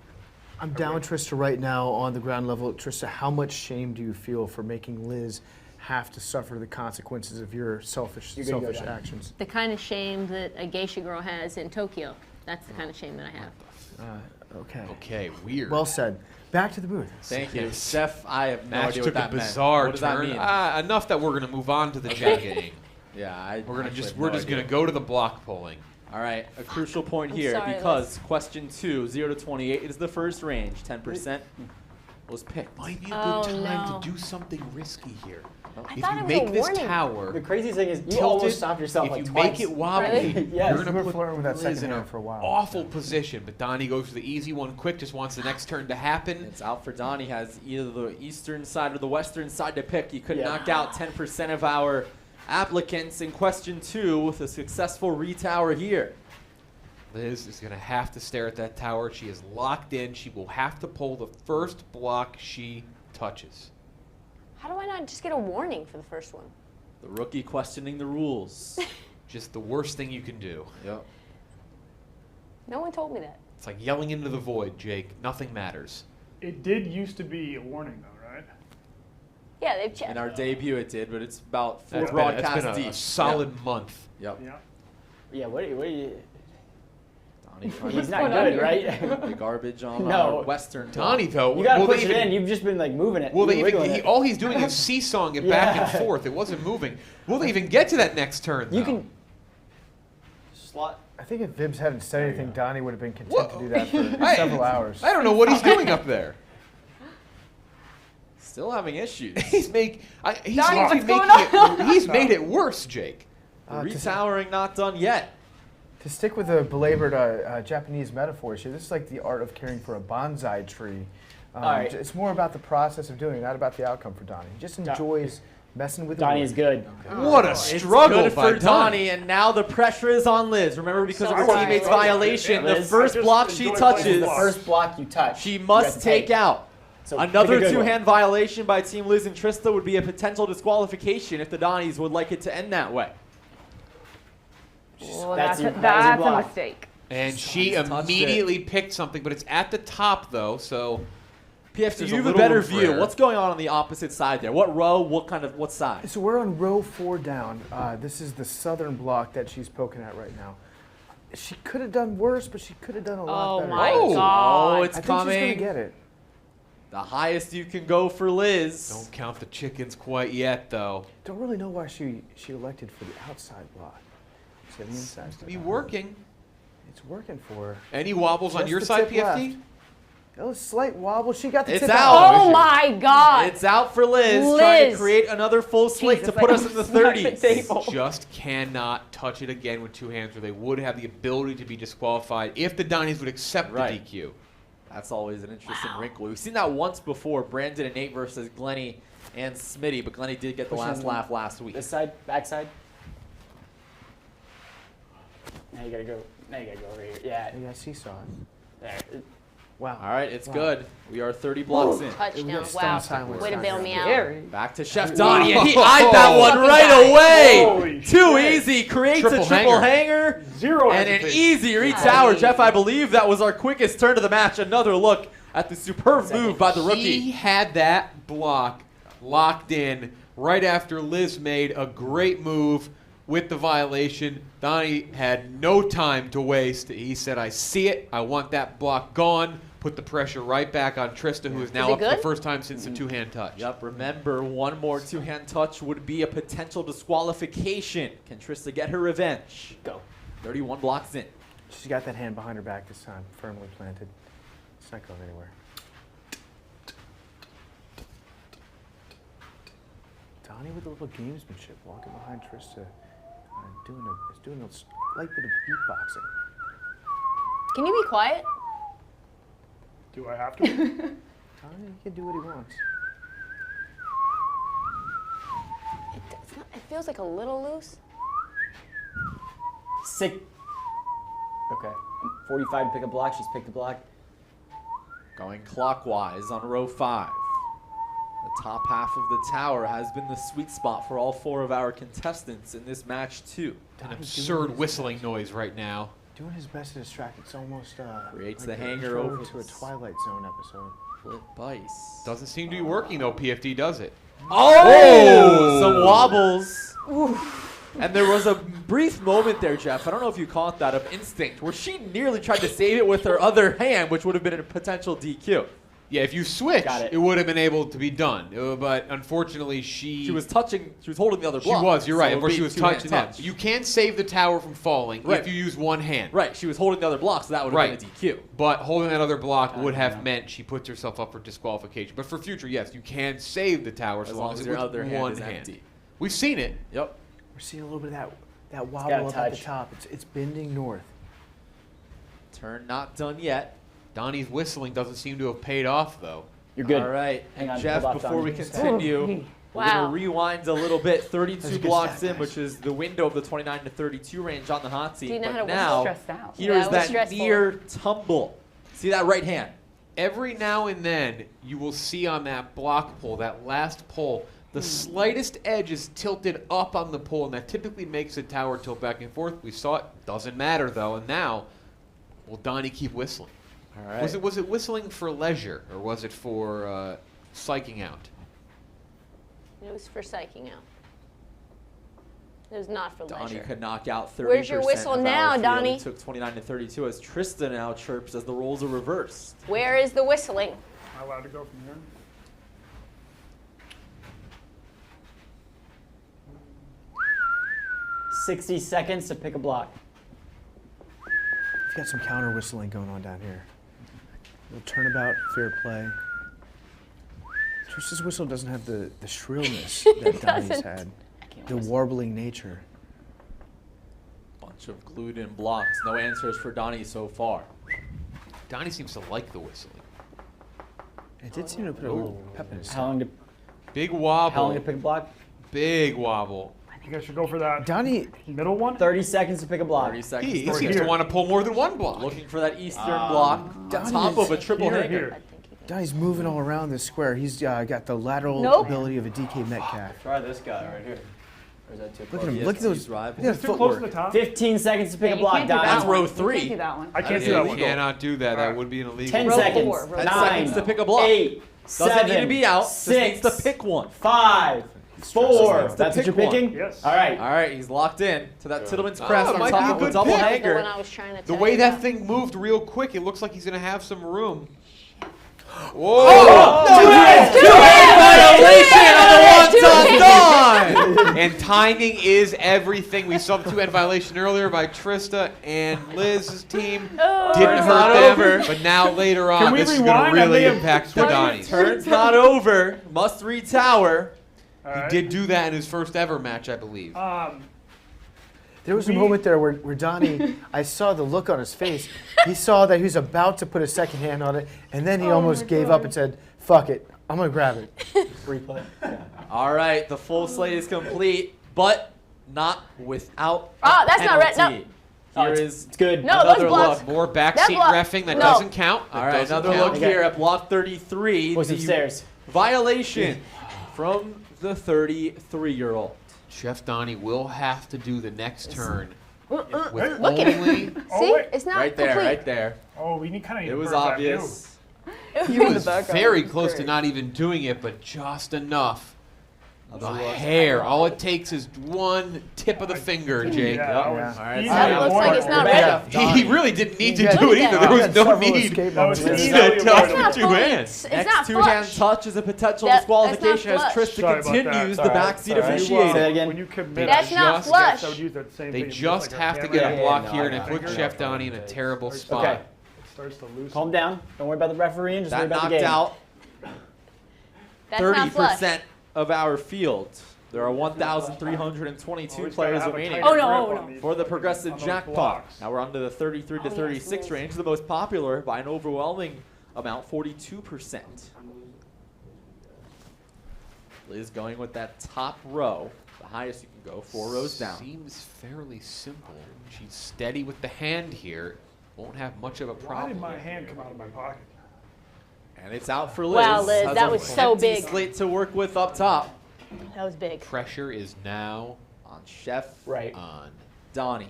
I'm down Trysta right now on the ground level. Trysta, how much shame do you feel for making Liz have to suffer the consequences of your selfish You're gonna go down. actions? The kind of shame that a geisha girl has in Tokyo. That's the kind of shame that I have. Okay. Okay, weird. Well said. Back to the booth. Thank you. Steph, I have no Match idea took what that a bizarre meant. What does that turn. mean? Enough that we're gonna move on to the Jenga game. Yeah, We're actually have we're no just idea. gonna go to the block pulling. All right, a crucial point I'm here sorry, because question 2, 0 to 28 is the first range. 10% was picked. Might be a Oh, good time no. to do something risky here. I If thought you it was make a this warning. tower The crazy thing is, you tilted, almost stopped yourself if like you twice. make it wobbly, Really? Yes. you're We gonna were put flirting with that Liz second in hand an for a while. awful position. But Donnie goes for the easy one quick, just wants the next turn to happen. It's out for Donnie. Has either the eastern side or the western side to pick. He could Yeah. knock out 10% of our applicants in question 2 with a successful retower here. Liz is gonna have to stare at that tower. She is locked in. She will have to pull the first block she touches. How do I not just get a warning for the first one? The rookie questioning the rules. Just the worst thing you can do. Yep. No one told me that. It's like yelling into the void, Jake. Nothing matters. It did used to be a warning, though, right? Yeah, they've checked. In our debut it did, but it's about 4 That's broadcasts been a deep. solid month. Yep. Yeah. Yeah, what are you? Donnie trying He's to not going on good, here? right? the garbage on No. our western top. Donnie, though, You gotta will push they it even- in. You've just been like moving it. Will they You're even? wiggling it. All he's doing is seesawing it back Yeah. and forth. It wasn't moving. Will they even get to that next turn? You though? can slot. I think if Vibbs hadn't said anything, Donnie would have been content Whoa. to do that for I- several hours. I don't know what he's doing up there. Still having issues. He's Donnie, actually what's making going it. He's made it worse, Jake. The To- retowering not done yet. To stick with the belabored Japanese metaphors here, this is like the art of caring for a bonsai tree. All right. It's more about the process of doing it, not about the outcome for Donnie. He just enjoys Messing with Donnie the is good. What a It's struggle good by for Donnie, and now the pressure is on Liz. Remember, because So of her sorry. teammate's violation, the Liz, first I just block she enjoy playing touches, The first block you touch, she you have must to take out. So Another pick a good one. two-hand violation by Team Liz and Trysta would be a potential disqualification if the Donnies would like it to end that way. Well, That's that's, your- a, that was your that's a block. mistake. And she Touched it. immediately picked something, but it's at the top though, so PFT, There's you a have a little better room for view. error. What's going on the opposite side there? What row? What side? So we're on row 4 down. This is the southern block that she's poking at right now. She could have done worse, but she could have done a lot Oh better. my Oh. God. Oh, it's I think coming. she's gonna get it. The highest you can go for Liz. don't count the chickens quite yet though. Don't really know why she elected for the outside block. She had the inside. Seems to be working. It's working for her. Any wobbles on Just your the side, tip PFT? left. A slight wobble. She got the It's tip out. Oh my God. It's out for Liz, trying to Liz. create another full slate Jesus, to put I us in the smacked the 30s. table. Just cannot touch it again with two hands, or they would have the ability to be disqualified if the Donnies would accept Right. the DQ. That's always an interesting wrinkle. We've seen that once before. Brandon and Nate versus Glennie and Smitty, but Glennie did get the last Pushing laugh last week. This side, back side. Now you gotta go. Now you gotta go over here. Yeah. Yeah, seesaw. There. Wow. All right, it's Wow. good. We are 30 blocks in. Touchdown. got stone Wow. silence Way to down bail here. me out. Scary. Back to Chef Donnie, and he eyed that one Fucking right guy. away. Holy Too shit. easy. Creates Triple a triple hanger. hanger. Zero And an hesitation. easy reach tower. Jeff, I believe that was our quickest turn of the match. Another look at the superb move by the He rookie. had that block locked in right after Liz made a great move with the violation. Donnie had no time to waste. He said, I see it. I want that block gone. Put the pressure right back on Trysta, who is now it up for the good? first time since the two-hand touch. Yep, remember, one more two-hand touch would be a potential disqualification. Can Trysta get her revenge? Go. 31 blocks in. She's got that hand behind her back this time, firmly planted. It's not going anywhere. Donnie with a little gamesmanship, walking behind Trysta, doing a slight bit of beatboxing. Can you be quiet? Do I have to? Donnie can do what he wants. It feels like a little loose. Sick. Okay. 45 to pick a block. She's picked a block. Going clockwise on row 5. The top half of the tower has been the sweet spot for all 4 of our contestants in this match, too. An absurd whistling noise right now. Doing his best to distract. It's almost Creates like the an hanger intro over to a Twilight Zone episode. Flip Bice. Doesn't seem to be working though, PFD does it. Oh! Some wobbles. And there was a brief moment there, Jeff. I don't know if you caught that, of instinct, where she nearly tried to save it with her other hand, which would have been a potential DQ. Yeah, if you switch, Got it. it would have been able to be done. But unfortunately, She was holding the other She block. was, you're right. So it Of would course, be she was two-hand touching that. touch. You can save the tower from falling Right. if you use one hand. Right, she was holding the other block, so that would have Right. been a DQ. But holding that other block would have meant she puts herself up for disqualification. But for future, yes, you can save the tower As long as it's your with other hand one is hand. empty. We've seen it. Yep. We're seeing a little bit of that wobble gotta up at the touch. top. It's bending north. Turn not done yet. Donnie's whistling doesn't seem to have paid off, though. You're good. All right, Hang and on, Jeff, hold off, before we Donnie. continue, we're Wow. going to rewind a little bit. 32 That's a good blocks stat, in, guys. which is the window of the 29 to 32 range on the hot seat. Do you know how But to now, Stressed out. here Yeah, is it was that stressful. near tumble. See that right hand? Every now and then, you will see on that block pole, that last pole, the slightest edge is tilted up on the pole, and that typically makes the tower tilt back and forth. We saw it. Doesn't matter, though. And now, will Donnie keep whistling? All right. Was it whistling for leisure, or was it for psyching out? It was for psyching out. It was not for Donnie leisure. could knock out 30%. Where's your whistle of our now, field. Donnie? It took 29 to 32 as Trysta now chirps as the roles are reversed. Where is the whistling? Am I allowed to go from here? 60 seconds to pick a block. We've got some counter whistling going on down here. A little turnabout, fair play. Trista's whistle doesn't have the shrillness that Donnie's doesn't. had. I can't The whistle. warbling nature. Bunch of glued in blocks. No answers for Donnie so far. Donnie seems to like the whistling. It did seem to put a little pep in his How step. long to Big how long to wobble. pick a block? Big wobble. I think I should go for that Donnie, middle one. 30 seconds to pick a block. 30 seconds. He to seems pick. to want to pull more than one block. Looking for that eastern block on Donnie top is of a triple Here, hanger. here. I think he can. Donnie's moving all around this square. He's got the lateral Nope. ability of a DK Metcalf. Try this guy right here. Or is that too Look close? at him. Yes, Look at those. he's rival. Look at It's that too close to the footwork. top. 15 seconds to pick Yeah, a you block, can't do Donnie. that That's one. row You 3. can't do that one. I can't do Yeah, that you one. cannot do that. That would be an illegal. 10 Row seconds. four, row 10 four. seconds to pick a block. 8, Doesn't 7, need to be out. Just 6, needs to pick one. 5, 4. Just That's what pick you're one. picking? Yes. All right. All right, he's locked in to that Tittleman's Oh, crest it on might be a top of a good double pick. That was the one hanger. I was trying to The tell way you that about. thing moved real quick, it looks like he's going to have some room. Oh, two-hand violation on the one-ton And timing is everything. We saw the two-hand violation earlier by Trysta and Liz's team. Oh. Didn't Turns hurt not them, over. but now later Can on, we this is going rewind? to I really may have impact the switched it. Donnies. Turns not over. Must retower. All He right. did do that in his first ever match, I believe. There was a moment there where Donnie, I saw the look on his face. He saw that he was about to put a second hand on it, and then he almost gave up and said, fuck it, I'm going to grab it. Replay. Yeah. All right, the full slate is complete, but not without. Ah, that's not red. No. penalty. Oh, Here it's- is it's good. No, another those blocks. look. More That backseat block- reffing. That no. doesn't count. That All right, doesn't another count. look here at block 33. What's the upstairs? Violation from the 33-year-old. Chef Donnie will have to do the next turn with Look at it. only. Oh, See, wait. it's not Right there, complete. right there. Oh, we need kind of. It was obvious. He was very close to not even doing it, but just enough. The hair. All it takes is one tip of the finger, Jake. Yeah, that All was right, easy. That looks like it's not ready. He really didn't need to Yeah, do it look at either. that. There was Got no several need. escape That was moments. easy. Still It's tough It's with not two fully- hands. It's Next not two-hand flush. touch is a potential That- disqualification as that's not Trysta flush. Sorry about that. continues the Sorry, backseat sorry. Say that officiating. again. When you commit, That's not just- flush. I would use that same They thing. just like have to camera. get a Yeah, block no, here, I and it got puts it. Chef Donnie in a terrible spot. Okay, It starts to loosen. calm down. Don't worry about the referee and just worry That about the knocked game. out That's not flush. 30% of our field. There are 1,322 Always players gotta have a remaining tighter Oh, no, grip no. on these- for the progressive on those jackpot. blocks. Now we're on to the 33 to Oh, yes, 36 Liz. range, the most popular by an overwhelming amount, 42%. Liz going with that top row, the highest you can go, 4 rows down. Seems fairly simple. She's steady with the hand here. Won't have much of a Why did problem. my hand come out of my pocket? And it's out for Liz. Wow, Liz, Has that a was so empty big. slate to work with up top That was big. Pressure is now on Chef Right. on. Donnie.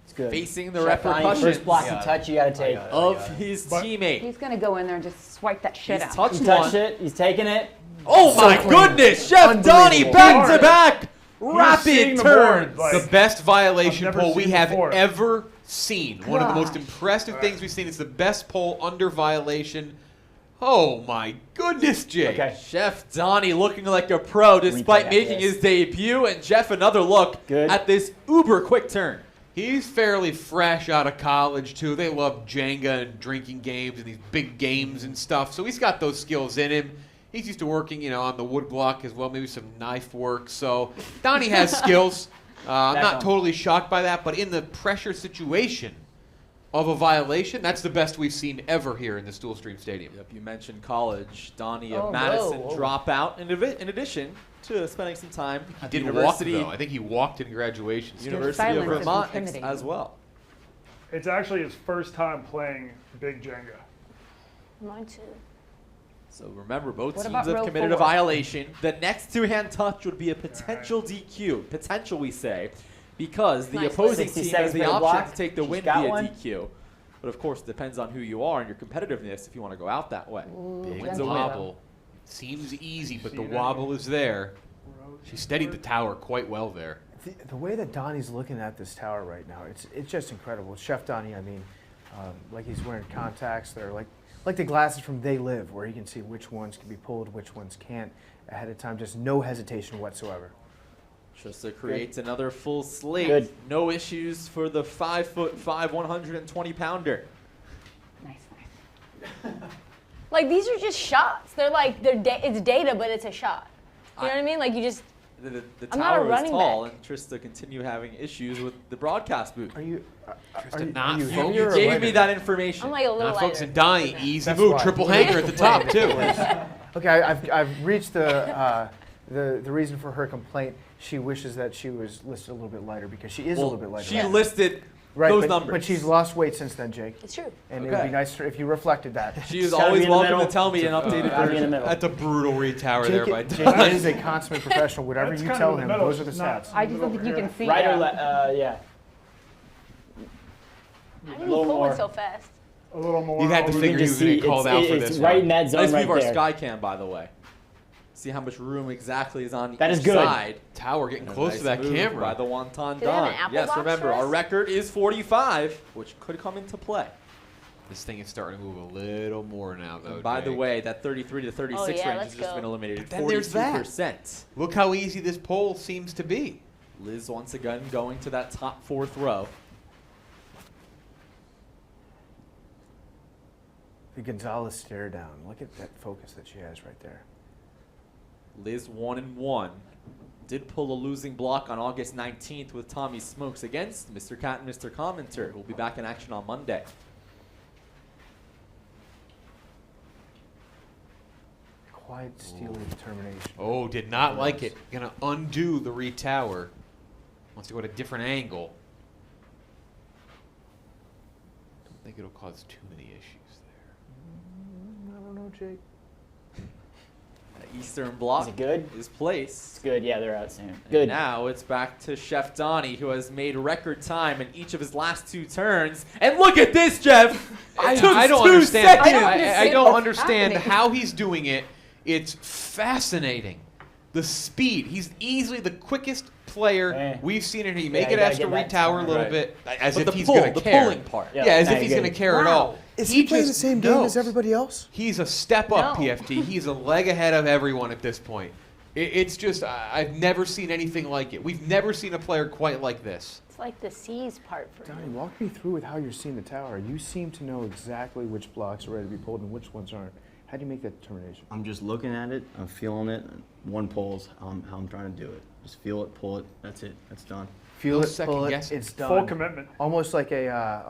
It's good. Facing the Chef Donnie, repercussions first block and touch you got to take. of his But- teammate. He's going to go in there and just swipe that shit He's out. touched He touched one. it. He's taking it. Oh So my clean. goodness! Chef Donnie Unbelievable. back to back seeing rapid the turns. board, like- The best violation I've never poll we seen have before. ever seen. One of the most Gosh. impressive things we've seen. It's the best poll under violation. Oh my goodness, Jake. Okay. Chef Donnie looking like a pro despite Replay making after this. his debut, and Jeff another look Good. at this uber quick turn. He's fairly fresh out of college, too. They love Jenga and drinking games and these big games and stuff. So he's got those skills in him. He's used to working, on the wood block as well, maybe some knife work. So Donnie has skills. I'm Back not on. totally shocked by that, but in the pressure situation of a violation, that's the best we've seen ever here in the Stool Stream Stadium. Yep, you mentioned college. Donnie of Oh, Madison whoa. dropout, in addition to spending some time at the Didn't walk, University, though. I think he walked in graduation. University of Silence is Vermont intimidating. as well. It's actually his first time playing big Jenga. Mine too. So remember, both What teams about have row committed a 4? violation. The next two-hand touch would be a potential DQ. Potential, we say, because the Nice. opposing 60 team seconds has the for the option block. to take the She's win got via one. DQ. But of course, it depends on who you are and your competitiveness if you want to go out that way. Big Wins a win. wobble. Seems easy, but the Seen it. wobble is there. She steadied the tower quite well there. The way that Donnie's looking at this tower right now, it's just incredible. Chef Donnie, I mean, like he's wearing contacts. They're like the glasses from They Live, where he can see which ones can be pulled, which ones can't ahead of time. Just no hesitation whatsoever. Trysta creates another full slate. Good. No issues for the 5'5", 120-pounder. Nice, nice. Like these are just shots. They're like it's data, but it's a shot. You know what I mean? Like you just. The I'm not a tower is running tall, back. and Trysta continue having issues with the broadcast booth. Are you? Just Are you, not are you focus. heavier You or gave lighter? me that information. I'm like a little Not lighter. focusing. Donnie, easy That's move. why. Triple hanger at the top, too. Okay, I've reached the the reason for her complaint, she wishes that she was listed a little bit lighter because she is a little bit lighter. She listed right, those but, numbers. but she's lost weight since then, Jake. It's true. And it would be nice if you reflected that. She is gotta always be in the welcome to middle. tell me an updated Gotta be in the version. middle. That's a brutal retower there by Jake is a consummate professional. Whatever That's you kind tell of in him, the middle, those are the it's not- stats. I just don't think you can see. Right or yeah. left? Yeah. How A did you little pull more. it so fast? A little more. You had to over figure the- he was going to get called out for it's this right one. in that zone Nice right view of our there. sky cam, by the way. See how much room exactly is on That each is good. side. Tower getting And a close nice to that move camera. by the wonton Do they have an Don. apple Yes, box remember, for our us? record is 45, which could come into play. This thing is starting to move a little more now, though. And by the Jake. way, that 33 to 36 yeah, range let's has just go. been eliminated. But then there's that. 42%. Look how easy this poll seems to be. Liz once again going to that top fourth row. The Gonzalez stare down. Look at that focus that she has right there. Liz 1-1. Did pull a losing block on August 19th with Tommy Smokes against Mr. Cat and Mr. Commenter, who will be back in action on Monday. Quiet, steely determination. Oh, did not like it. Gonna undo the retower. Wants to go at a different angle. Don't think it'll cause too many issues there. I don't know, Jake. That Eastern block Is it good? is placed. It's good. Yeah, they're out soon. And Good. now it's back to Chef Donnie, who has made record time in each of his last two turns. And look at this, Jeff! I It took don't 2 understand. seconds. I don't what's understand happening. how he's doing it. It's fascinating. The speed. He's easily the quickest player we've seen in here. You may Yeah, get you asked to gotta get that retower a little Right. bit, as But if the he's pull, going to the care. pulling part. Yeah, as no, if he's you're going to good. care at all. Is he playing the just same game knows. as everybody else? He's a step up, No. PFT. He's a leg ahead of everyone at this point. It's just, I've never seen anything like it. We've never seen a player quite like this. It's like the C's part for Donnie, him. walk me through with how you're seeing the tower. You seem to know exactly which blocks are ready to be pulled and which ones aren't. How do you make that determination? I'm just looking at it, I'm feeling it. One pulls how I'm trying to do it. Just feel it, pull it. That's it. That's done. Feel No it, second pull it, guessing. it's done. Full commitment. Almost like a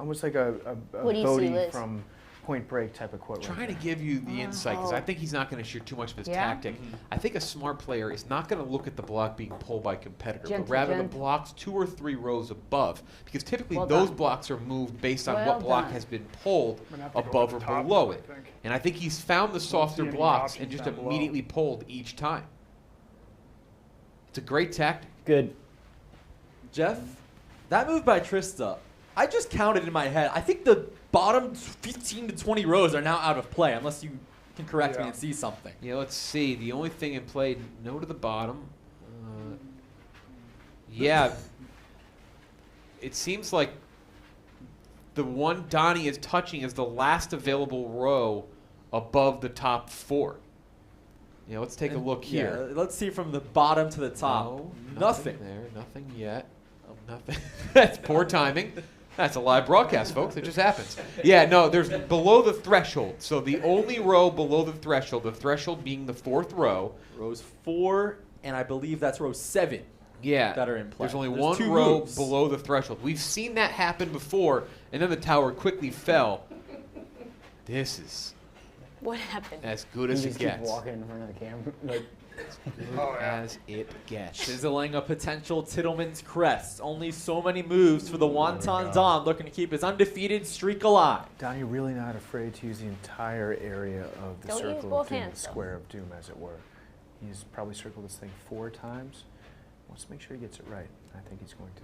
What do you see, Bodie Liz? from Point Break type of quote. Trying right to there. give you the insight because I think he's not going to share too much of his Yeah. tactic. I think a smart player is not going to look at the block being pulled by competitor, Gentle, but rather the gentle. blocks 2 or 3 rows above, because typically Well those done. blocks are moved based on Well what block done. has been pulled I'm gonna have to go above to or the top, below I it. think. And I think he's found the softer see any blocks and options just down below. immediately pulled each time. It's a great tactic. Good. Jeff, that move by Trysta, I just counted in my head. I think the bottom 15 to 20 rows are now out of play, unless you can correct me Yeah. and see something. Yeah, let's see. The only thing in play, no to the bottom. Yeah. It seems like the one Donnie is touching is the last available row above the top 4. Yeah, let's take a look here. Yeah, let's see from the bottom to the top. No, Nothing. there. Nothing yet. Nothing. That's poor timing. That's a live broadcast, folks. It just happens. Yeah, no, there's below the threshold. So the only row below the threshold being the 4th row. Rows 4, and I believe that's row 7. Yeah. That are in play. There's only There's one 2 row moves. below the threshold. We've seen that happen before, and then the tower quickly fell. This is What happened? as good You as it just keep gets. walking in front of the camera. Like, As it gets. Chiseling a potential Tittleman's crest. Only so many moves for the Wonton Don, looking to keep his undefeated streak alive. Donnie really not afraid to use the entire area of the Don't use circle of both doom, hands, the though. square of doom, as it were. He's probably circled this thing 4 times. Wants to make sure he gets it right. I think he's going to.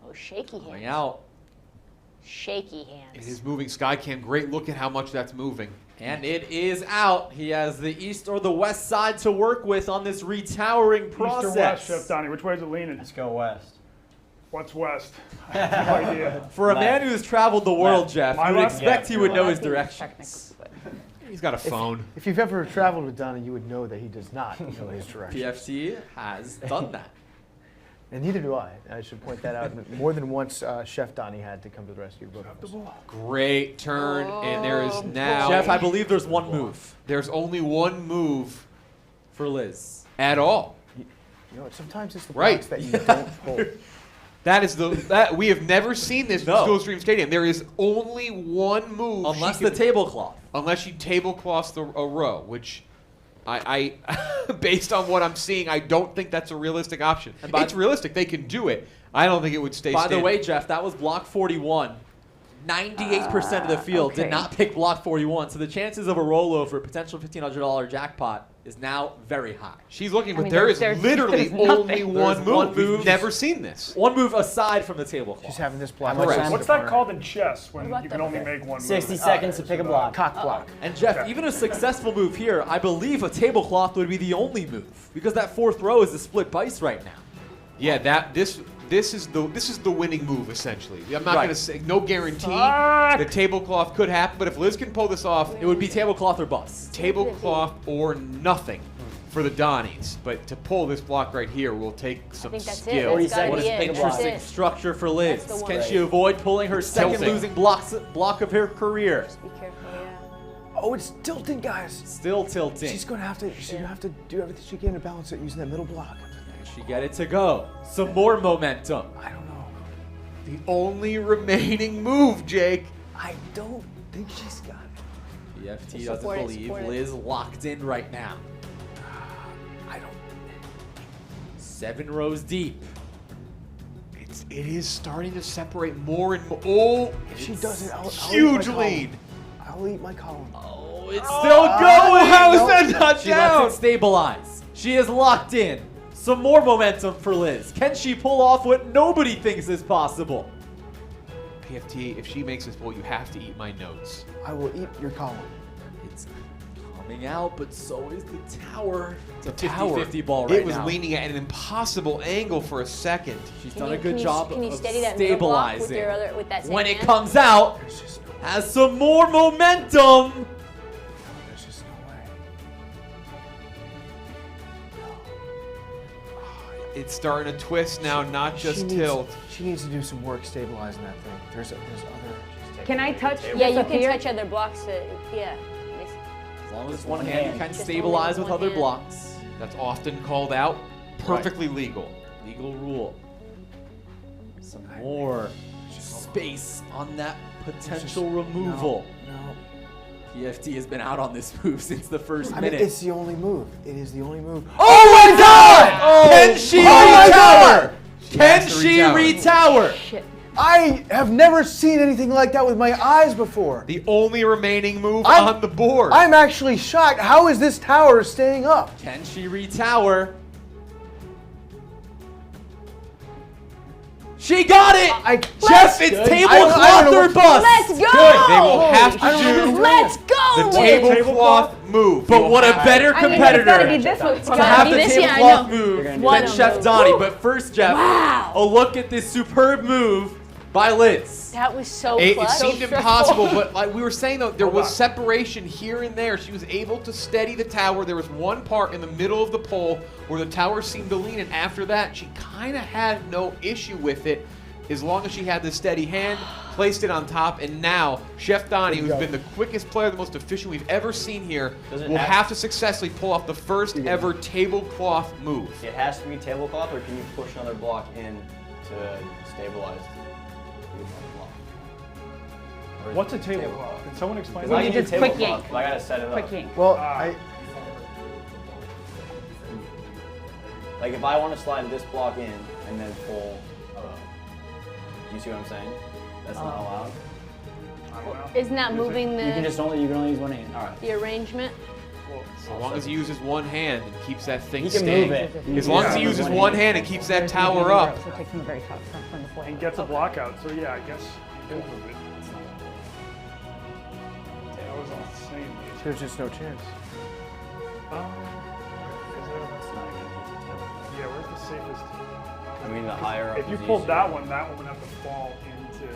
Oh, shaky Going hands. out. Shaky It hands. is moving. Skycam, great look at how much that's moving. And it is out. He has the east or the west side to work with on this retowering process. East or west, Chef Donnie? Which way is it leaning? let's go west. What's west? I have no idea. For a man who has traveled the world, Left. Jeff, My you would left? expect he would Well, know I his think directions. technically, He's got a phone. If you've ever traveled with Donnie, you would know that he does not know his directions. PFT has done that. And neither do I. I should point that out. More than once, Chef Donnie had to come to the rescue. Both of us. Great turn, and there is now. Jeff, I believe there's one move There's only one move for Liz. at all. You know, sometimes it's the Right. blocks that you don't pull. That is that we have never seen this No. in Gulfstream Stadium. There is only one move. Unless she the can- tablecloth. unless she tablecloths a row, which I based on what I'm seeing, I don't think that's a realistic option. And by- It's realistic; they can do it. I don't think it would stay. By the standing. way, Jeff, that was block 41. 98% of the field did okay. not pick block 41, so the chances of a rollover, potential $1,500 jackpot, is now very high. she's looking, but mean, there is there's literally nothing. only one There's move. one We've move. never seen this. One move aside from the tablecloth. She's having this block. Correct. What's that called in chess when What you about can the- only make one move? 60 seconds to pick a block. Cock block. And Jeff, even a successful move here, I believe a tablecloth would be the only move because that fourth row is a split dice right now. Yeah, this is the winning move essentially. I'm not Right. going to say no guarantee. Fuck. The tablecloth could happen, but if Liz can pull this off, It would be tablecloth or bust. tablecloth or nothing for the Donnies. But to pull this block right here will take some think that's it. skill. 40 That's gotta seconds be to it. pick a block. Interesting That's it. structure for Liz. That's the one. Can she avoid pulling her second tilting. losing block of her career? Just be careful, yeah. Oh, it's tilting, guys. Still tilting. She's gonna have to. She's gonna have to do everything she can to balance it using that middle block. Can she get it to go? Some more momentum. I don't know. The only remaining move, Jake. I don't think she's got it. EFT Support doesn't it, believe support it. Liz locked in right now. I don't. 7 rows deep. It is starting to separate more and more. Oh, If she does it, I'll huge eat my lead. column. I'll eat my column. Oh, it's still going. How is that not She down? lets it stabilize. She is locked in. Some more momentum for Liz. Can she pull off what nobody thinks is possible? PFT, if she makes this pull, you have to eat my notes. I will eat your column. It's coming out, but so is the tower. It's a Tower. 50-50 ball right It was now. leaning at an impossible angle for a second. She's Can done you- a good can you- job can you of steady that middle block with stabilizing. your other- with that same When it hand? comes out, There's just no. has some more momentum. There's just no way. It's starting to twist now, not just She needs- tilt. She needs to do some work stabilizing that thing. There's other. Can I touch Yeah, this you up can here? touch other blocks. Yeah. As long as it's one One hand, you hand. can Just stabilize only with one other hand. blocks. That's often called out. Perfectly legal. Legal rule. Some more space on that potential removal. No. PFT has been out on this move since the first I mean, minute. it's the only move. It is the only move. Oh my god! Can she retower? Can has to she retower. retower? Shit. I have never seen anything like that with my eyes before. The only remaining move I'm- on the board. I'm actually shocked. How is this tower staying up? Can she retower? She got it! Jeff, it's I tablecloth don't know or what- bust! Let's go! They will have to I don't know. do Let's go! the tablecloth move. But what a better I mean, it's gotta competitor be this one. to gotta have be the this, yeah, I tablecloth know. move gonna than do What a Chef move. Donnie. Woo. But first, Jeff, Wow. a look at this superb move by Liz. That was so It clutch. seemed impossible, but like we were saying though, there was on. separation here and there. She was able to steady the tower. There was one part in the middle of the pole where the tower seemed to lean, and after that, she kind of had no issue with it as long as she had the steady hand, placed it on top, and now Chef Donnie, who's been the quickest player, the most efficient we've ever seen here, Does it will have- have to successfully pull off the first ever tablecloth move. It has to be tablecloth, or can you push another block in to stabilize the block? Or is What's a it tablecloth? Can someone explain Because I You that? can do just quick tablecloth, yank. but I gotta set it up. Quick yank. Well, Like if I want to slide this block in and then pull, you see what I'm saying? That's not allowed. Isn't that moving You can only use one hand. All right. the arrangement? As long as he uses one hand and keeps that thing He can staying. move it. As long as he uses one hand and keeps that tower up. So take from the very top from the floor. And gets a block out, so yeah, I guess you can move it. That was insane. there's just no chance. Yeah, where's the safest? I mean, the higher up. If you is pulled easier. that one would have to fall into.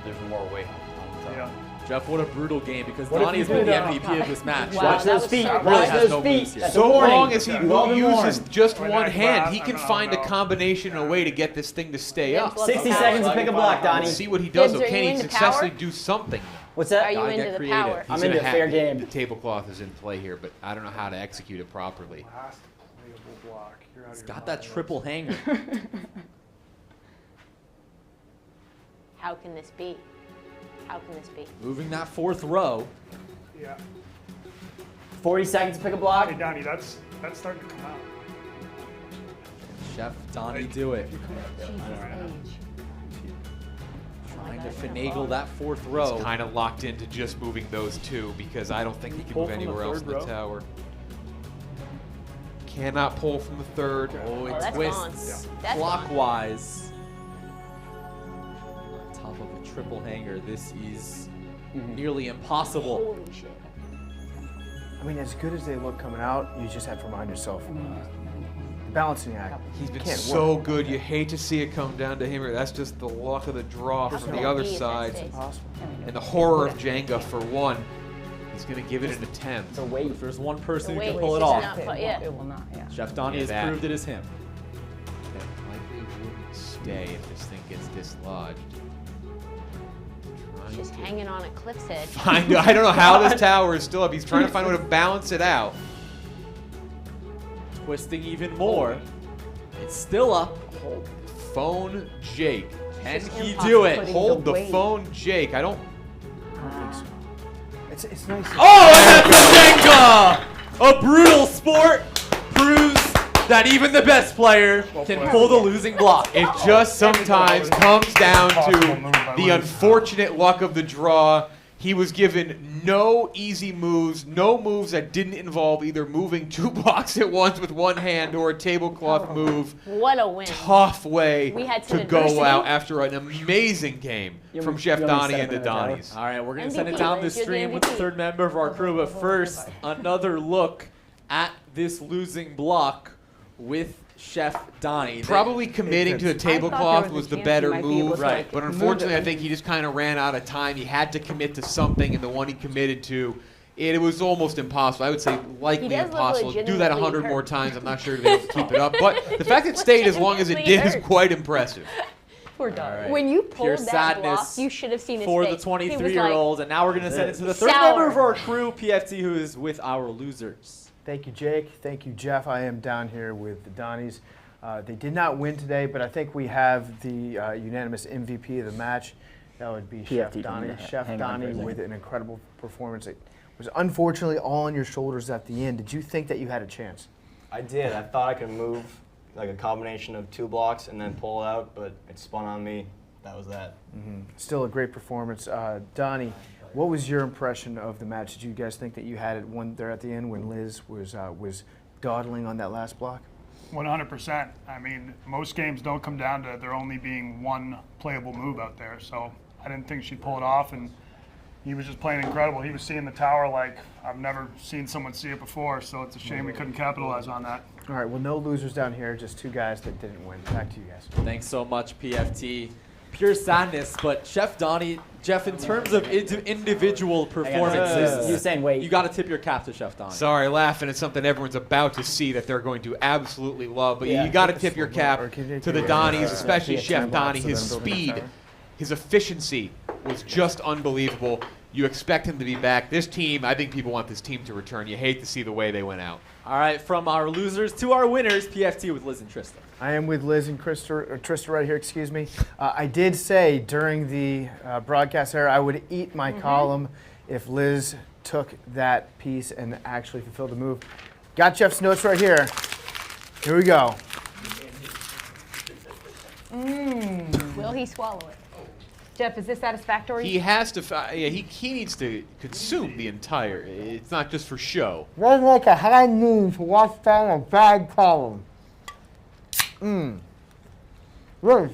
There's more weight on the top. Yeah. Jeff, what a brutal game because What if Donnie you has been do the that? MVP of this match. Wow, Watch that those was feet. so Really Watch has those no feet. moves yet. That's So a warning. long as he You've all been uses warned. just When one I hand, grab, he I can don't find a know. combination and a way to get this thing to stay up. 60 Okay. seconds to pick a block, Donnie. See what he does. Gibbs, Though. are Can you he into successfully power? do something? What's that? Are you Gotta get into the creative. power? I'm He's into gonna fair have- game. The tablecloth is in play here, but I don't know how to execute it properly. Last playable block. You're out of He's your got mind. that triple hanger. How can this be? How can this be? Moving that fourth row. Yeah. 40 seconds to pick a block. Hey, Donnie, that's starting to come out. Chef Donnie do it. Trying to finagle that fourth row. Kind of locked into just moving those two because I don't think he can Pull move from the anywhere else in third the row? tower. Cannot pull from the third. Oh, it that's twists gone. That's clockwise. On top of a triple hanger, this is nearly impossible. Holy shit. I mean, as good as they look coming out, you just have to remind yourself. The balancing act. He's been can't so work. good. You hate to see it come down to him. That's just the luck of the draw How from can the that other be if that side. stays? Impossible. And the horror of Jenga for one. He's going to give it an attempt. The weight. If there's one person The who can weight pull is it just off, not It put- will- yeah. It will not, yeah. Chef Donnie Yeah, has that. proved it is him. That likely wouldn't stay if this thing gets dislodged. Trying Just to hanging on a cliff's edge. I don't know how this tower is still up. He's trying to find a way to balance it out. Twisting even more. It's still up. Hold the phone, Jake. Can just he impossible do it? putting Hold the weight. phone, Jake. I don't. I don't think so. It's nice. Oh, and that's a Jenga! A brutal sport proves that even the best player can pull the losing block. It just sometimes comes down Impossible move by to the Liz. unfortunate luck of the draw. He was given no easy moves, no moves that didn't involve either moving 2 blocks at once with one hand or a tablecloth move. What a win. Tough way We had to some go adversity. out after an amazing game from Chef you want me to Donnie set and up the another tower? Donnies. All right, we're going to send it MVP, down the Liz, you're the stream with the MVP. third member of our crew. But first, another look at this losing block with Chef Donnie. Probably committing to the I thought there tablecloth was a was the chance better he might be able move, to, like, but move unfortunately, it. I think he just kind of ran out of time. He had to commit to something, and the one he committed to, it was almost impossible. I would say likely He does look impossible. Do that 100 legitimately more hurt. times. I'm not sure to be able to keep it up, but the fact it stayed as long as it did is Legitimately quite impressive. Poor dog. right. When you Pure pulled that block, sadness you should have seen his for face. the He was 23-year-old. And now we're going to send it to the third Sour. member of our crew, PFT, who is with our losers. Thank you, Jake. Thank you, Jeff. I am down here with the Donnies. They did not win today, but I think we have the unanimous MVP of the match. That would be Chef PFT Donnie. coming to Chef hang on for a Donnie second. with an incredible performance. It was unfortunately all on your shoulders at the end. Did you think that you had a chance? I did. I thought I could move like a combination of 2 blocks and then pull it out, but it spun on me. That was that. Still a great performance. Donnie, what was your impression of the match? Did you guys think that you had it won there at the end when Liz was dawdling on that last block? 100%. I mean, most games don't come down to there only being one playable move out there. So I didn't think she'd pull it off, and he was just playing incredible. He was seeing the tower like I've never seen someone see it before. So it's a shame we couldn't capitalize on that. All right, well, no losers down here, just 2 guys that didn't win. Back to you guys. Thanks so much, PFT. Pure sadness, but Chef Donnie, Jeff, in terms of individual performances, You saying wait. you got to tip your cap to Chef Donnie. Sorry, laughing at something everyone's about to see that they're going to absolutely love. But Yeah. you got to tip your cap Or can you to the take- Donnies, especially Yeah, Chef time lapse Donnie. of His them building a speed, tower. his efficiency was just unbelievable. You expect him to be back. This team, I think people want this team to return. You hate to see the way they went out. All right, from our losers to our winners, PFT with Liz and Trysta. I am with Liz and Trysta right here, excuse me. I did say during the broadcast era I would eat my column if Liz took that piece and actually fulfilled the move. Got Jeff's notes right here. Here we go. Will he swallow it? Jeff, is this satisfactory? He has to. He needs to consume the entire. It's not just for show. One like a high noon to watch down a bad column. Liz,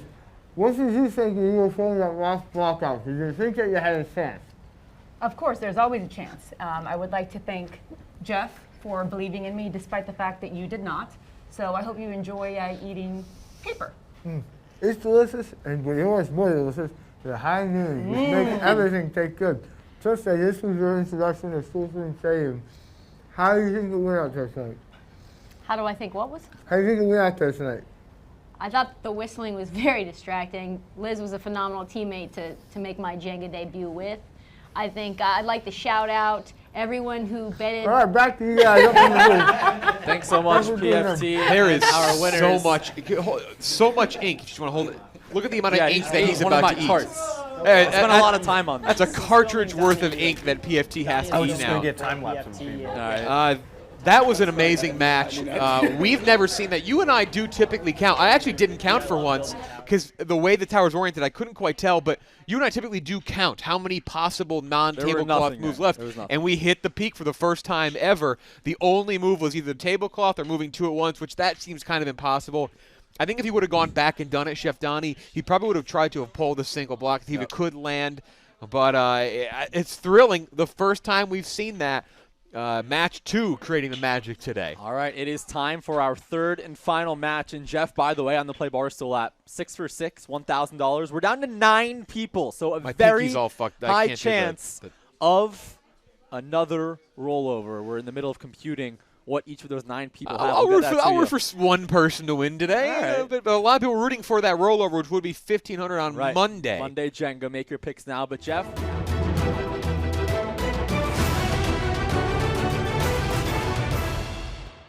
what did you think you were throwing that last block out? Did you think that you had a chance? Of course, there's always a chance. I would like to thank Jeff for believing in me despite the fact that you did not. So I hope you enjoy eating paper. It's delicious, and you know what's more delicious? The high noon, which makes everything taste good. Just say this was your introduction to Super and Stadium. How do you think it went out there tonight? How do I think what was? How do you think it went out there tonight? I thought the whistling was very distracting. Liz was a phenomenal teammate to make my Jenga debut with. I think I'd like to shout out everyone who betted. All right, back to you guys. Up in the booth. Thanks so much, PFT. There is our winners. so much ink. If you want to hold it. Look at the amount of Yeah, ink that he's he's one of about my to charts. eat. I spent a lot of time on That's that. a cartridge worth of ink that PFT has I to was eat just now. going to get time lapse of people. All right. That was an amazing match. We've never seen that. You and I do typically count. I actually didn't count for once because the way the tower's oriented, I couldn't quite tell. But you and I typically do count how many possible non-tablecloth nothing moves there. left. There was nothing. And we hit the peak for the first time ever. The only move was either tablecloth or moving two at once, which that seems kind of impossible. I think if he would have gone back and done it, Chef Donnie, he probably would have tried to have pulled a single block if he could land. But it's thrilling. The first time we've seen that. Match 2 creating the magic today. All right, it is time for our third and final match. And Jeff, by the way, on the Play Barstool app, 6 for 6, $1,000. We're down to 9 people, so a My very pinky's all fucked. I high can't do that, chance but- of another rollover. We're in the middle of computing what each of those 9 people have. I'll We'll get that to root you. for one person to win today. All right. But a lot of people rooting for that rollover, which would be $1,500 on Right. Monday. Monday Jenga. Make your picks now. But Jeff,